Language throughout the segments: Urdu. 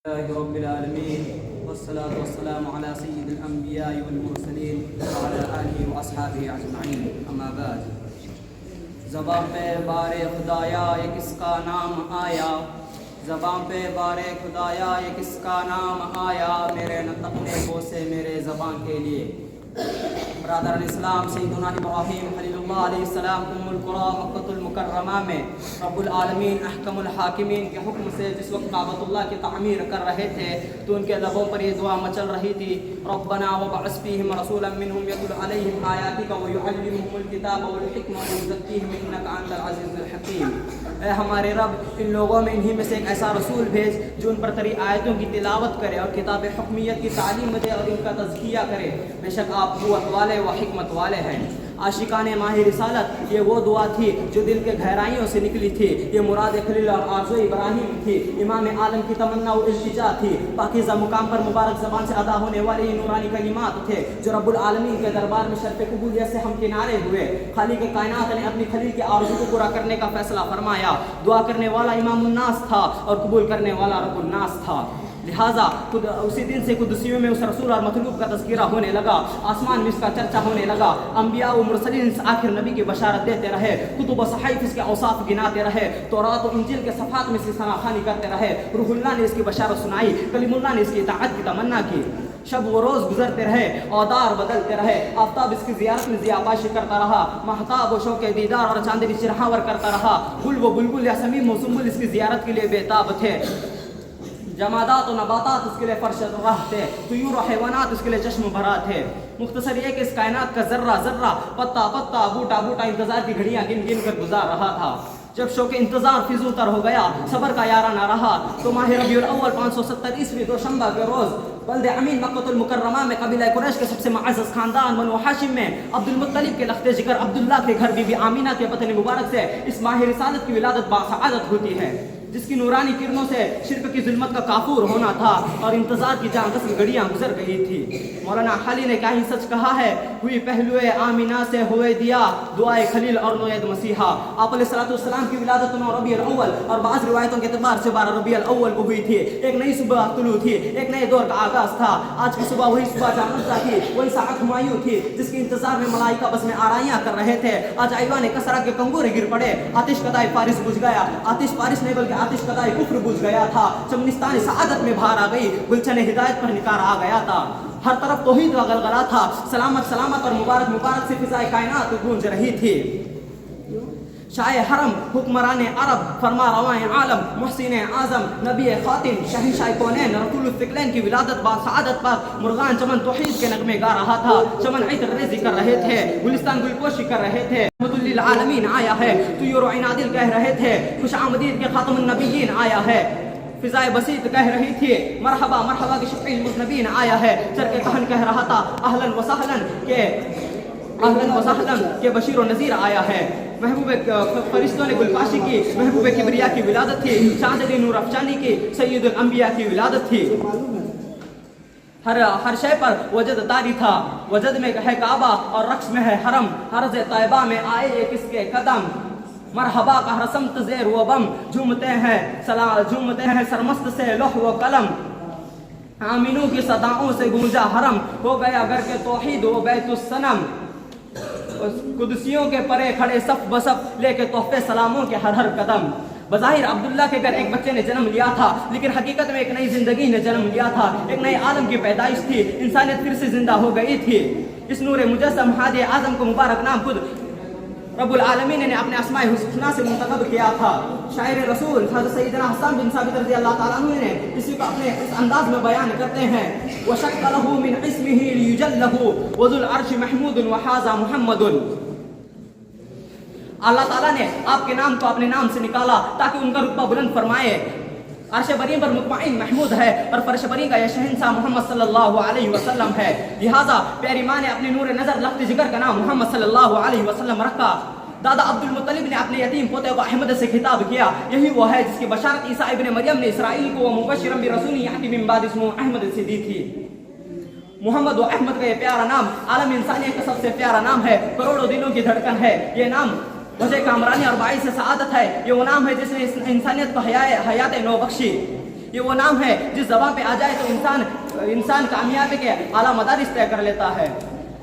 رب العالمین والصلاة والسلام على سید الانبیاء والمرسلین وعلى آلہ واصحابہ اجمعین، اما بعد۔ زباں پہ بار خدایا یہ کس کا نام آیا، زباں پہ بار خدایا یہ کس کا نام آیا، میرے نطقنے کو سے میرے زباں کے لیے۔ برادران اسلام، سیدنا ابراہیم خلیل اللہ علیہ السلام ام القریٰ مکۃ المکرمہ میں رب العالمین احکم الحاکمین کے حکم سے جس وقت کعبۃ اللہ کی تعمیر کر رہے تھے تو ان کے لبوں پر یہ دعا مچل رہی تھی، ربنا وابعث فیہم رسولا منہم یتلو علیہم آیاتک ویعلمہم الکتاب والحکمۃ ویزکیہم انک انت العزیز الحکیم۔ اے ہمارے رب، ان لوگوں میں انہی میں سے ایک ایسا رسول بھیج جو ان پر تیری آیتوں کی تلاوت کرے اور کتاب حکمیت کی تعلیم دے اور ان کا تزکیہ کرے، بے شک آپ قوت والے و حکمت والے ہیں۔ عاشقان ماہ رسالت، یہ وہ دعا تھی جو دل کے گہرائیوں سے نکلی تھی، یہ مراد خلیل اور آرزو ابراہیم تھی، امام عالم کی تمنا و التجا تھی، پاکیزہ مقام پر مبارک زبان سے ادا ہونے والے یہ نورانی کلمات تھے جو رب العالمین کے دربار میں شرف قبولیت سے ہمکنارے ہوئے۔ خالق کائنات نے اپنی خلیل کی آرزو کو پورا کرنے کا فیصلہ فرمایا۔ دعا کرنے والا امام الناس تھا اور قبول کرنے والا رب الناس تھا، لہٰذا اسی دن سے قدسیوں میں اس رسول اور مطلوب کا تذکرہ ہونے لگا، آسمان میں اس کا چرچا ہونے لگا، انبیاء و مرسلین اس آخر نبی کی بشارت دیتے رہے، کتب و صحائف اس کے اوصاف گناتے رہے، تورات و انجیل کے صفحات میں اس کی ثناخوانی کرتے رہے، روح اللہ نے اس کی بشارت سنائی، کلیم اللہ نے اس کی اطاعت کی تمنا کی۔ شب و روز گزرتے رہے، اودار بدلتے رہے، آفتاب اس کی زیارت میں ضیاءباشی کرتا رہا، مہتاب و شوق دیدار اور چاندنی چرہاور کرتا رہا، گل و بلبل یا سمیم و سنبل اس کی زیارت کے لیے بےتاب تھے، جمادات و نباتات اس کے لیے فرش راہ تھے، طیور و حیوانات اس کے لیے چشم بھرا تھے۔ مختصر یہ کہ اس کائنات کا ذرہ ذرہ، پتا پتا، بوٹا بوٹا انتظار کی گھڑیاں گن گن کر گزار رہا تھا۔ جب شوق انتظار فضول تر ہو گیا، صبر کا یارہ نہ رہا، تو ماہ ربیع الاول 570 عیسوی دوشنبہ کے روز بلد امین مکۃ المکرمہ میں قبیلہ قریش کے سب سے معزز خاندان بنو ہاشم میں عبد المطلب کے لخت جگر عبداللہ کے گھر بی بی آمینہ کے بطن مبارک سے اس ماہ رسالت کی ولادت باسعادت ہوتی ہے، جس کی نورانی کرنوں سے شرک کی ظلمت کا کافور ہونا تھا اور انتظار کی جان غسل گھڑیاں گزر گئی تھی۔ مولانا حالی نے کیا ہی سچ کہا ہے، ہوئی پہلوئے آمینہ سے ہوئے دیا دعائے خلیل اور نوید مسیحا۔ آپ علیہ السلام کی ولادت 9 ربیع الاول اور بعض روایتوں کے اعتبار سے 12 ربیع الاول کو ہوئی تھی۔ ایک نئی صبح طلوع تھی، ایک نئے دور کا آغاز تھا۔ آج کی صبح وہی صبح جامدہ تھی، وہی ساعت ہمایوں تھی جس کے انتظار میں ملائکہ بس میں آرائیاں کر رہے تھے۔ آج ایوان کسرا کے کنگورے گر پڑے، آتش قدائے فارس بجھ گیا، آتش فارس نہیں بلکہ آتش قدائے کفر بجھ گیا تھا، چمنستان سعادت میں بہار آ گئی، گلچن ہدایت پر نکار آ گیا تھا، ہر طرف توحید کا غلغلہ تھا، سلامت سلامت اور مبارک مبارک سے فضائے کائنات گونج رہی تھی۔ شاہ حرم، حکمران عرب، فرما رواں عالم، محسن اعظم، نبی خاتم، شہنشاہ کونین، رسول الثقلین کی ولادت باسعادت پر مرغان چمن توحید کے نغمے گا رہا تھا، چمن عطر ریزی کر رہے تھے، گلستان گلپوشی کر رہے تھے، رحمت للعالمین آیا ہے، طیور و عنادل کہہ رہے تھے، خوش آمدید کے خاتم النبیین آیا ہے، فضائے بسیط کہہ رہی تھی، مرحبا مرحبا کے شفیع المذنبین آیا ہے، چرکے کہن کہہ رہا تھا، اہلاً و سہلاً کے بشیر و نذیر آیا ہے۔ محبوب فرشتوں نے گلپاشی کی، محبوب کبریا کی ولادت تھی، چاندنی نور افشانی کی، سید الانبیاء کی ولادت تھی۔ ہر شے پر وجد طاری تھا، وجد میں ہے کعبہ اور رقص میں ہے حرم، عرض طیبہ میں آئے یہ کس کے قدم، مرحبا کا رسمت زیر و بم، جھومتے ہیں سرمست سے لوح و قلم، آمینوں کی صداؤں سے گونجا حرم، ہو گیا گھر کے توحید و بیت الصنم، قدسیوں کے پرے کھڑے صف بصف لے کے تحفے سلاموں کے ہر قدم۔ بظاہر عبداللہ کے گھر ایک بچے نے جنم لیا تھا، لیکن حقیقت میں ایک نئی زندگی نے جنم لیا تھا، ایک نئے عالم کی پیدائش تھی، انسانیت پھر سے زندہ ہو گئی تھی۔ اس نور مجسم ہادی اعظم کو مبارک نام خود رب العالمین نے اپنے اسماء الحسنی سے منتخب کیا تھا۔ شاعر رسول حضرت سیدنا حسان بن ثابت رضی اللہ تعالیٰ عنہ نے اسی کو اپنے اس انداز میں بیان کرتے ہیں، وَشَقَّ لَهُ مِنْ اسْمِهِ لِيُجَلَّهُ وَذُو الْعَرْشِ مَحْمُودٌ وَحَازَ مُحَمَّدٌ۔ اللہ تعالیٰ نے آپ کے نام کو اپنے نام سے نکالا تاکہ ان کا رتبہ بلند فرمائے۔ عرش برین پر مطمئن محمود ہے اور فرش برین کا یہ شہنشاہ محمد صلی اللہ علیہ وسلم ہے، لہٰذا پیاری ماں نے اپنے نور نظر لخت جگر کا نام محمد صلی اللہ علیہ وسلم رکھا۔ دادا عبد المطلب نے اپنے یتیم پوتے کو احمد سے خطاب کیا، یہی وہ ہے جس کی بشارت عیسیٰ ابن مریم نے اسرائیل کو مبشرا برسول یأتی من بعد اسمہ احمد سے دی تھی۔ محمد و احمد کا یہ پیارا نام عالم انسانیت کا سب سے پیارا نام ہے، کروڑوں دلوں کی دھڑکن ہے، یہ نام وجہ کامرانی اور باعث سعادت ہے، یہ وہ نام ہے جس نے انسانیت کو حیات نو بخشی۔ یہ وہ نام ہے جس زبان پہ آ جائے تو انسان کامیابی کے اعلیٰ مدارج طے کر لیتا ہے۔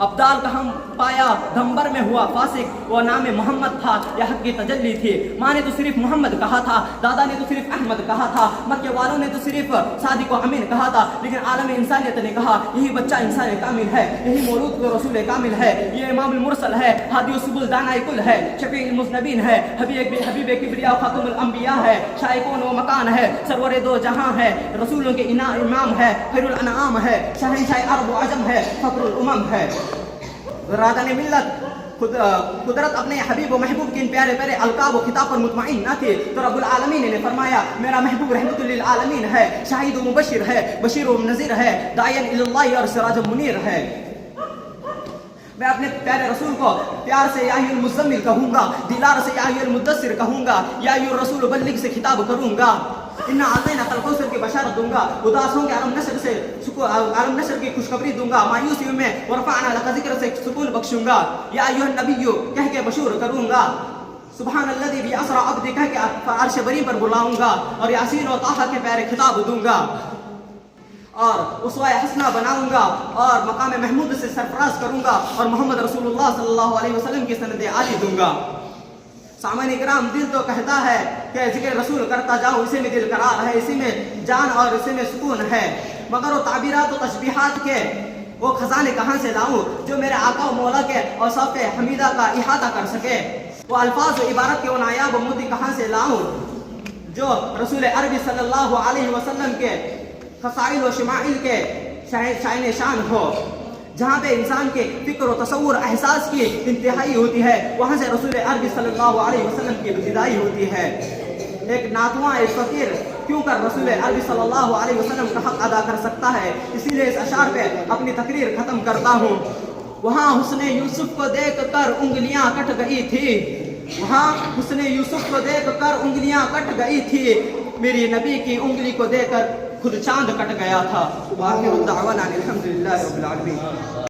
ابدال کا ہم پایا دھمبر میں ہوا فاسق، وہ نام محمد تھا، یہ حق کی تجلی تھی۔ ماں نے تو صرف محمد کہا تھا، دادا نے تو صرف احمد کہا تھا، مکے والوں نے تو صرف صادق و امین کہا تھا، لیکن عالم انسانیت نے کہا یہی بچہ انسان کامل ہے، یہی مولود رسول کامل ہے، یہ امام المرسل ہے، ہادی السبل دانائی کل ہے، شفیع المذنبین ہے، حبیب کبریا خاتم الانبیاء ہے، شاہ کون و مکان ہے، سرور دو جہاں ہے، رسولوں کے امام ہے، خیر الانعام ہے، شہنشاہ عرب و عجم ہے، فخر الامم ہے۔ رادان ملت قدرت اپنے حبیب و محبوب کے ان پیارے پیارے القاب و خطاب پر مطمئن نہ تھے تو رب العالمین نے فرمایا میرا محبوب رحمت للعالمین ہے، شاہد و مبشر ہے، بشیر و نذیر ہے، داعین اللہ اور سراج منیر ہے۔ میں اپنے پیارے رسول کو پیار سے یا ایھا المزمل کہوں گا، دلار سے یا ایھا المدثر کہوں گا، یا ایھا الرسول بلغ سے خطاب کروں گا، انا اعطیناک الکوثر کی بشارت دوں گا، اداسوں کے عالم نشر کی خوشخبری دوں گا، مایوسیوں میں ورفعنا لک ذکر سے سکون بخشوں گا، یا ایھا النبی کہہ کے بشور کروں گا، سبحان الذی باسری عبدہ کہہ کے عرش بری پر بلاؤں گا، اور یاسین و طٰہٰ کے پیارے خطاب دوں گا، اور اسوہ حسنہ بناؤں گا، اور مقام محمود سے سرفراز کروں گا، اور محمد رسول اللہ صلی اللہ علیہ وسلم کی سند عالی دوں گا۔ سامعین اکرام، دل تو کہتا ہے کہ ذکر رسول کرتا جاؤں، اسی میں دل قرار ہے، اسی میں جان اور اسی میں سکون ہے، مگر وہ تعبیرات و تشبیہات کے وہ خزانے کہاں سے لاؤں جو میرے آقا و مولا کے اوصاف حمیدہ کا احاطہ کر سکے، وہ الفاظ و عبارت کے وہ نایاب و مودی کہاں سے لاؤں جو رسول عربی صلی اللہ علیہ وسلم کے خصائل و شمائل کے شائن شان ہو۔ جہاں پہ انسان کے فکر و تصور احساس کی انتہائی ہوتی ہے، وہاں سے رسول عربی صلی اللہ علیہ وسلم کی ابتدائی ہوتی ہے۔ ایک ناتواں ایک فقیر کیوں کر رسول عربی صلی اللہ علیہ وسلم کا حق ادا کر سکتا ہے، اسی لیے اس اشعار پہ اپنی تقریر ختم کرتا ہوں۔ وہاں حسن یوسف کو دیکھ کر انگلیاں کٹ گئی تھی، وہاں حسن یوسف کو دیکھ کر انگلیاں کٹ گئی تھی، میری نبی کی انگلی کو دیکھ کر خود چاند کٹ گیا تھا۔ وآخر دعوانا الحمدللہ رب العالمین۔